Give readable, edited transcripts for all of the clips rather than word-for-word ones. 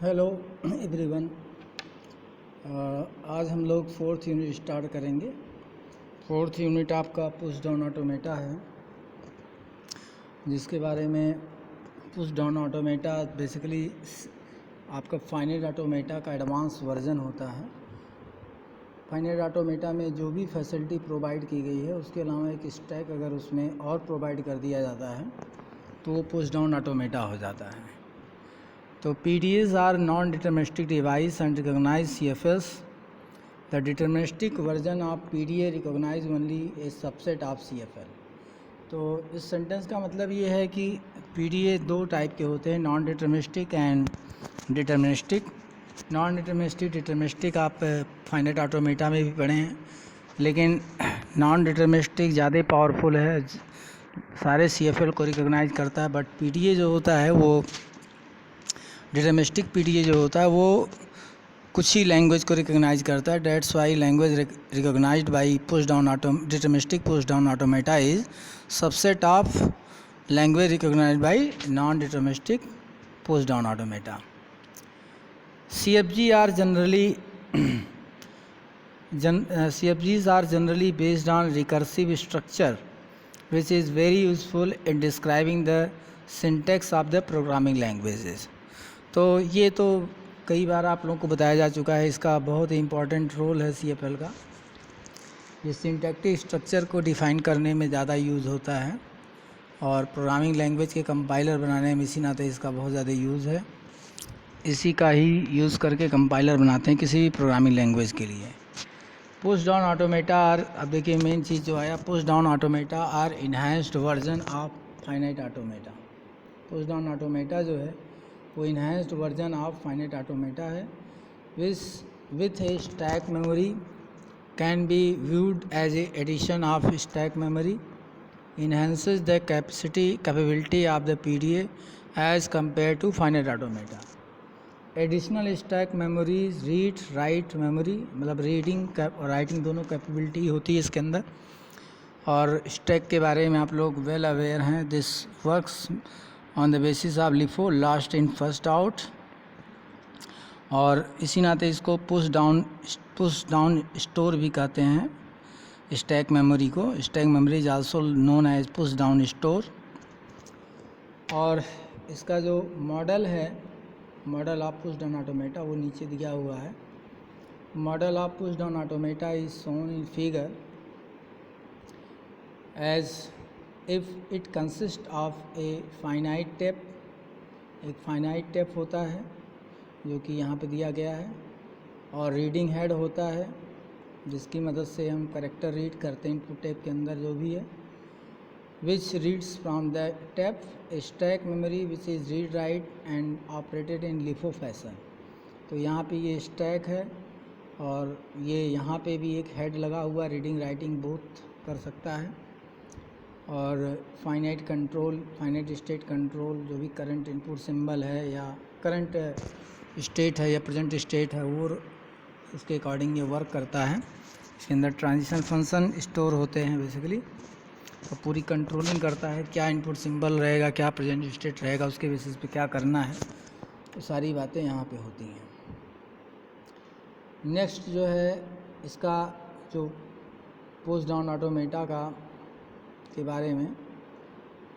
Hello everyone. आज हम लोग फोर्थ यूनिट स्टार्ट करेंगे। फोर्थ यूनिट आपका पुश डाउन ऑटोमेटा है, जिसके बारे में पुश डाउन ऑटोमेटा बेसिकली आपका फाइनाइट ऑटोमेटा का एडवांस वर्जन होता है। फाइनाइट ऑटोमेटा में जो भी फैसिलिटी प्रोवाइड की गई है उसके अलावा एक स्टैक अगर उसमें और प्रोवाइड कर दिया जाता है तो वो पुश डाउन ऑटोमेटा हो जाता है। तो PDAs are non-deterministic device and recognize CFS. The deterministic version of PDA recognize only a subset of CFL. तो इस सेंटेंस का मतलब ये है कि PDA दो टाइप के होते हैं, non deterministic and deterministic. Non deterministic deterministic आप फाइनाइट ऑटोमेटा में भी पढ़े हैं, लेकिन नॉन डिटर्मिनिस्टिक ज़्यादा पावरफुल है, सारे CFL को रिकॉग्नाइज करता है। बट PDA जो होता है वो डिटर्मिनिस्टिक PDA जो होता है वो कुछ ही लैंग्वेज को रिकॉग्नाइज करता है। That's why language recognised by push down deterministic push down automata is subset of language recognised by non deterministic push down automata. CFGs are generally based on recursive structure, which is very useful in describing the syntax of the programming languages. तो ये तो कई बार आप लोगों को बताया जा चुका है, इसका बहुत ही इम्पॉर्टेंट रोल है CFL का। ये सिंटैक्टिक स्ट्रक्चर को डिफ़ाइन करने में ज़्यादा यूज़ होता है और प्रोग्रामिंग लैंग्वेज के कंपाइलर बनाने में इसी नाते इसका बहुत ज़्यादा यूज़ है। इसी का ही यूज़ करके कंपाइलर बनाते हैं किसी भी प्रोग्रामिंग लैंग्वेज के लिए। पुश डाउन ऑटोमेटा आर, अब देखिए मेन चीज़ जो आया, push down automata are enhanced version of finite automata. Push down automata जो है वो enhanced version of finite automata है, with a stack memory, can be viewed as a addition of stack memory, enhances the capability of the PDA as compare to finite automata. Additional stack memories read write memory, मतलब reading और writing दोनों capability होती है इसके अंदर। और stack के बारे में आप लोग वेल अवेयर हैं। This works on the basis of LIFO, last in first out. और इसी नाते इसको पुश डाउन स्टोर भी कहते हैं स्टैक मेमोरी को। Stack memory is also known as push down store. और इसका जो मॉडल है, model of push down automata, वो नीचे दिया हुआ है। Model of push down automata is shown in figure as if it consist of a finite tape. एक फाइनाइट टेप होता है जो कि यहाँ पे दिया गया है, और रीडिंग हेड होता है जिसकी मदद से हम कैरेक्टर रीड करते हैं इनपुट टेप के अंदर जो भी है, which reads from the tape stack memory which is read write and operated in LIFO fashion. तो यहाँ पे ये स्टैक है और ये यहाँ पे भी एक हेड लगा हुआ, रीडिंग राइटिंग बोथ कर सकता है। और finite control, finite state control, जो भी करंट इनपुट सिंबल है या करंट स्टेट है या प्रेजेंट स्टेट है, वो उसके अकॉर्डिंग ये वर्क करता है। इसके अंदर ट्रांजिशन फंक्शन स्टोर होते हैं बेसिकली, तो पूरी कंट्रोलिंग करता है क्या इनपुट सिंबल रहेगा, क्या प्रेजेंट स्टेट रहेगा, उसके बेसिस पे क्या करना है, तो सारी बातें यहाँ पे होती हैं। नेक्स्ट जो है इसका जो पुश डाउन ऑटोमेटा का के बारे में,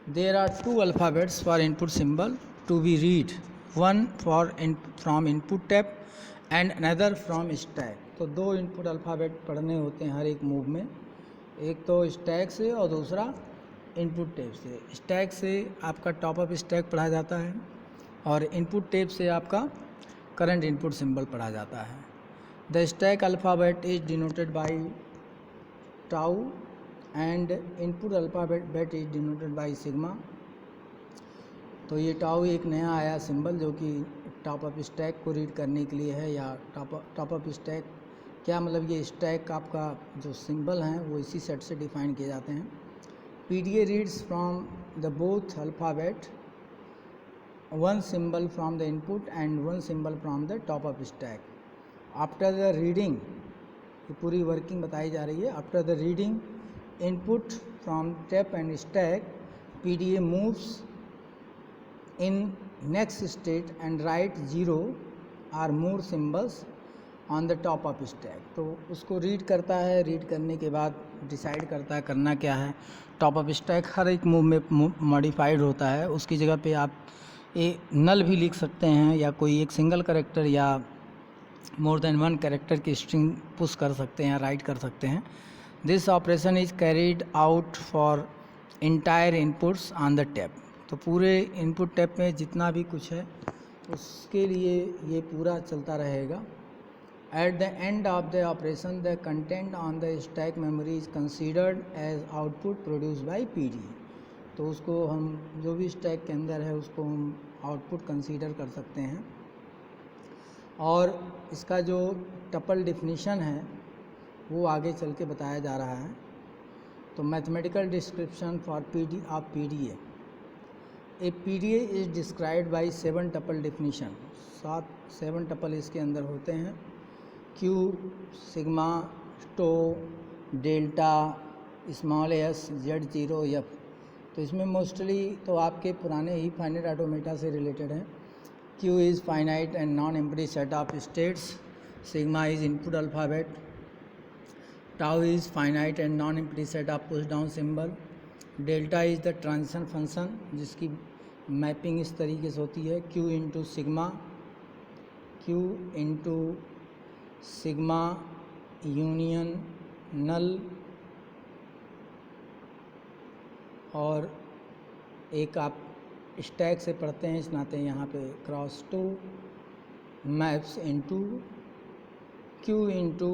there are 2 alphabets for input symbol to be read, one from input tape and another from stack. तो 2 इनपुट अल्फ़ाबेट पढ़ने होते हैं हर एक मूव में, एक तो स्टैक से और दूसरा इनपुट टैप से। स्टैक से आपका टॉप अप स्टैक पढ़ा जाता है और इनपुट टैप से आपका करंट इनपुट सिंबल पढ़ा जाता है। The stack alphabet is denoted by tau and input alphabet is denoted by sigma. तो ये टाउ एक नया आया सिंबल जो कि टॉप अप स्टैक को रीड करने के लिए है, या टॉप अप स्टैक क्या मतलब, ये स्टैक आपका जो सिंबल हैं वो इसी सेट से डिफाइन किए जाते हैं। PDA reads from the both alphabet, one symbol from the input and one symbol from the top up stack. After the reading, ये पूरी वर्किंग बताई जा रही है। After the reading input from tape and stack, PDA moves in next state and write 0 or more symbols on the top of stack। तो उसको read करता है, रीड करने के बाद डिसाइड करता है करना क्या है। टॉप ऑफ स्टैक हर एक मूव में मॉडिफाइड होता है, उसकी जगह पे आप नल भी लिख सकते हैं या कोई एक सिंगल कैरेक्टर या मोर देन वन कैरेक्टर की स्ट्रिंग पुश कर सकते हैं, राइट कर सकते हैं। This operation is carried out for entire inputs on the tab. तो पूरे इनपुट टैब में जितना भी कुछ है उसके लिए ये पूरा चलता रहेगा। At the end of the operation the content on the stack memory is considered as output produce by PD. तो उसको हम जो भी स्टैक के अंदर है उसको हम आउटपुट कंसीडर कर सकते हैं। और इसका जो टपल डिफिनीशन है वो आगे चल के बताया जा रहा है। तो mathematical description for PD of PDA. A PDA is described by 7 tuple definition. 7 tuple इसके अंदर होते हैं, Q, sigma, tau, delta, small s, Z0, F. तो इसमें मोस्टली तो आपके पुराने ही फाइनाइट ऑटोमेटा से रिलेटेड हैं। Q is finite and non empty set of states, sigma is input alphabet, tau is finite and non empty set of push down symbol, delta is the transition function जिसकी mapping इस तरीके से होती है, Q into sigma union नल। और एक आप stack से पढ़ते हैं इस नाते यहाँ पे cross two maps into Q into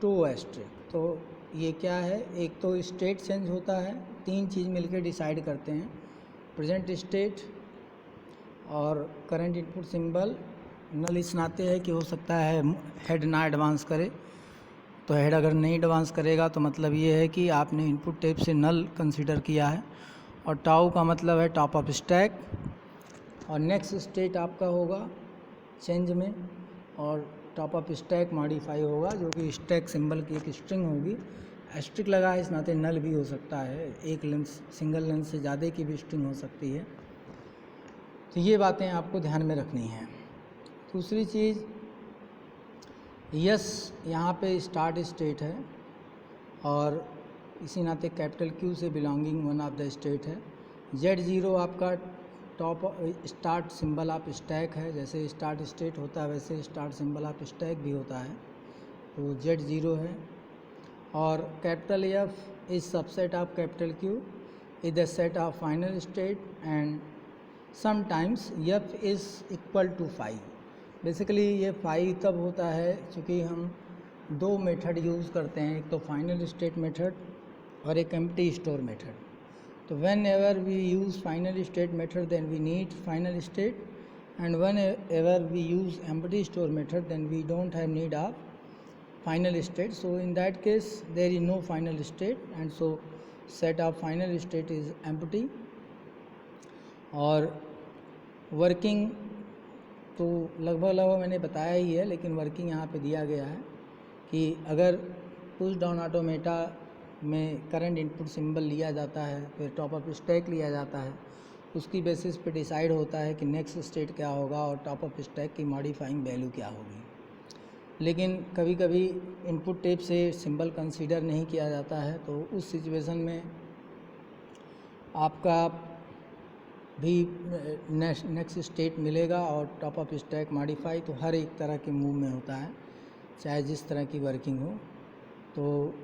two asterisk. तो ये क्या है, एक तो स्टेट चेंज होता है, 3 चीज़ मिलकर डिसाइड करते हैं, प्रेजेंट स्टेट और करंट इनपुट सिंबल। नल इस नाते है कि हो सकता है हेड ना एडवांस करे, तो हेड अगर नहीं एडवांस करेगा तो मतलब ये है कि आपने इनपुट टैब से नल कंसीडर किया है। और टाउ का मतलब है टॉप ऑफ स्टैक। और नेक्स्ट स्टेट आपका होगा चेंज में, और टॉप ऑफ स्टैक मॉडिफाई होगा जो कि स्टैक सिंबल की एक स्ट्रिंग होगी। एस्ट्रिक लगा है इस नाते नल भी हो सकता है, एक लेंस सिंगल लेंस से ज़्यादा की भी स्ट्रिंग हो सकती है। तो ये बातें आपको ध्यान में रखनी हैं। दूसरी चीज़, यस यहाँ पे स्टार्ट स्टेट है और इसी नाते कैपिटल क्यू से belonging one of the state है। Z0 आपका top start symbol of stack है, जैसे स्टार्ट स्टेट होता है वैसे स्टार्ट सिंबल ऑफ स्टैक भी होता है, तो Z0 है। और capital F is subset of capital Q is the set of final state and sometimes F is equal to 5। Basically ये 5 तब होता है क्योंकि हम 2 मेथड यूज़ करते हैं, एक तो फाइनल स्टेट मेथड और एक एम्प्टी स्टोर मेथड। तो whenever we use final state method then we need final state, and whenever we use empty store method then we don't have need of final state. So in that case there is no final state and so set of final state is empty. और working तो लगभग मैंने बताया ही है, लेकिन working यहाँ पे दिया गया है कि अगर पुश डाउन ऑटोमेटा में करंट इनपुट सिंबल लिया जाता है, फिर टॉप ऑफ स्टैक लिया जाता है, उसकी बेसिस पे डिसाइड होता है कि नेक्स्ट स्टेट क्या होगा और टॉप ऑफ स्टैक की मॉडिफाइंग वैल्यू क्या होगी। लेकिन कभी कभी इनपुट टैब से सिंबल कंसीडर नहीं किया जाता है, तो उस सिचुएशन में आपका भी नेक्स्ट स्टेट मिलेगा और टॉप ऑफ स्टैक मॉडिफाई तो हर एक तरह के मूव में होता है, चाहे जिस तरह की वर्किंग हो। तो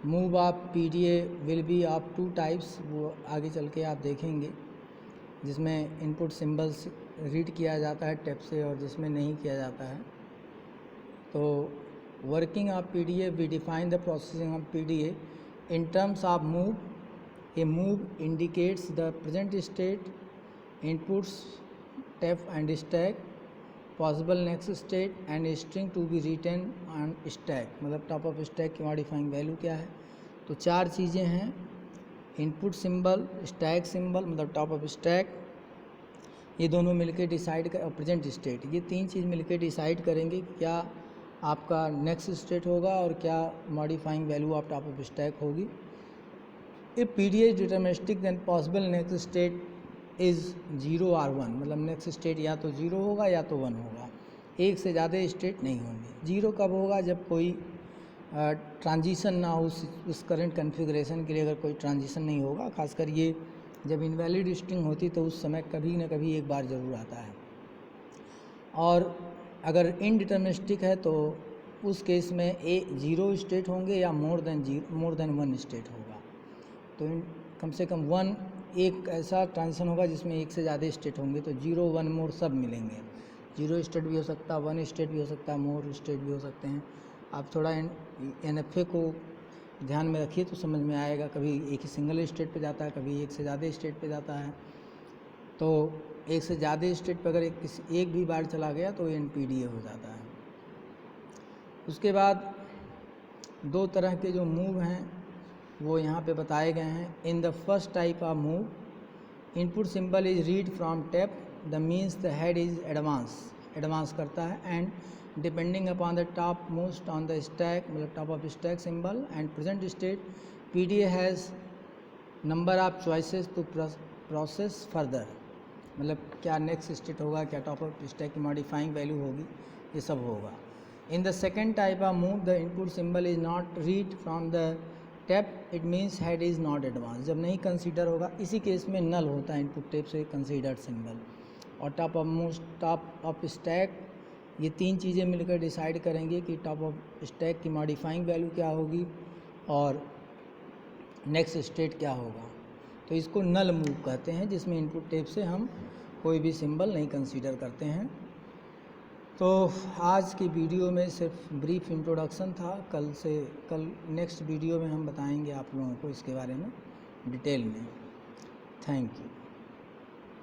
move of PDA will be of 2 types, वो आगे चल के आप देखेंगे, जिसमें इनपुट सिंबल्स रीड किया जाता है टैब से और जिसमें नहीं किया जाता है। तो working of PDA, we define the processing of PDA in terms of move. A move indicates the present state, inputs, tab and stack, possible next state and string to be written on stack। मतलब top of stack की modifying value क्या है। तो 4 चीज़ें हैं, input symbol, stack symbol मतलब top of stack, ये दोनों मिलकर डिसाइड कर, प्रेजेंट स्टेट, ये 3 चीज़ मिलकर डिसाइड करेंगे क्या आपका नेक्स्ट स्टेट होगा और क्या modifying value of top of stack होगी। If PDA is deterministic then possible next state is 0 और 1, मतलब नेक्स्ट स्टेट या तो 0 होगा या तो 1 होगा, एक से ज़्यादा स्टेट नहीं होंगे। 0 कब होगा? जब कोई ट्रांजिशन ना हो, उस करंट कन्फिग्रेशन के लिए अगर कोई ट्रांजिशन नहीं होगा, खासकर ये जब इनवैलिड स्ट्रिंग होती तो उस समय कभी ना कभी एक बार ज़रूर आता है। और अगर इनडिटर्मिनिस्टिक है तो उस केस में 0 स्टेट होंगे या मोर देन 1 स्टेट होगा। तो कम से कम 1 एक ऐसा ट्रांजिशन होगा जिसमें एक से ज़्यादा स्टेट होंगे, तो 0 1 मोर सब मिलेंगे। 0 स्टेट भी हो सकता है, 1 स्टेट भी हो सकता है, मोर स्टेट भी हो सकते हैं। आप थोड़ा NFA को ध्यान में रखिए तो समझ में आएगा। कभी एक ही सिंगल स्टेट पे जाता है, कभी एक से ज़्यादा स्टेट पे जाता है। तो एक से ज़्यादा स्टेट पे अगर एक भी बार चला गया तो NPDA हो जाता है। उसके बाद 2 तरह के जो मूव हैं वो यहाँ पे बताए गए हैं। In the first type of move, input symbol is read from tape, the means the head is advance करता है, and depending upon the top most on the stack, मतलब top of stack symbol and present state, PDA has number of choices to process further, मतलब क्या next state होगा, क्या top of stack की modifying value होगी, ये सब होगा। In the second type of move, the input symbol is not read from the tap, it means head is not advance, जब नहीं कंसीडर होगा, इसी केस में नल होता है इनपुट टैप से कंसीडर्ड सिंबल। और top of most, top of stack, ये 3 चीज़ें मिलकर डिसाइड करेंगे कि टॉप ऑफ स्टैक की मॉडिफाइंग वैल्यू क्या होगी और नेक्स्ट स्टेट क्या होगा। तो इसको नल मूव कहते हैं, जिसमें इनपुट टैप से हम कोई भी सिंबल नहीं कंसीडर करते हैं। तो आज की वीडियो में सिर्फ ब्रीफ इंट्रोडक्शन था। कल नेक्स्ट वीडियो में हम बताएंगे आप लोगों को इसके बारे में डिटेल में। Thank you.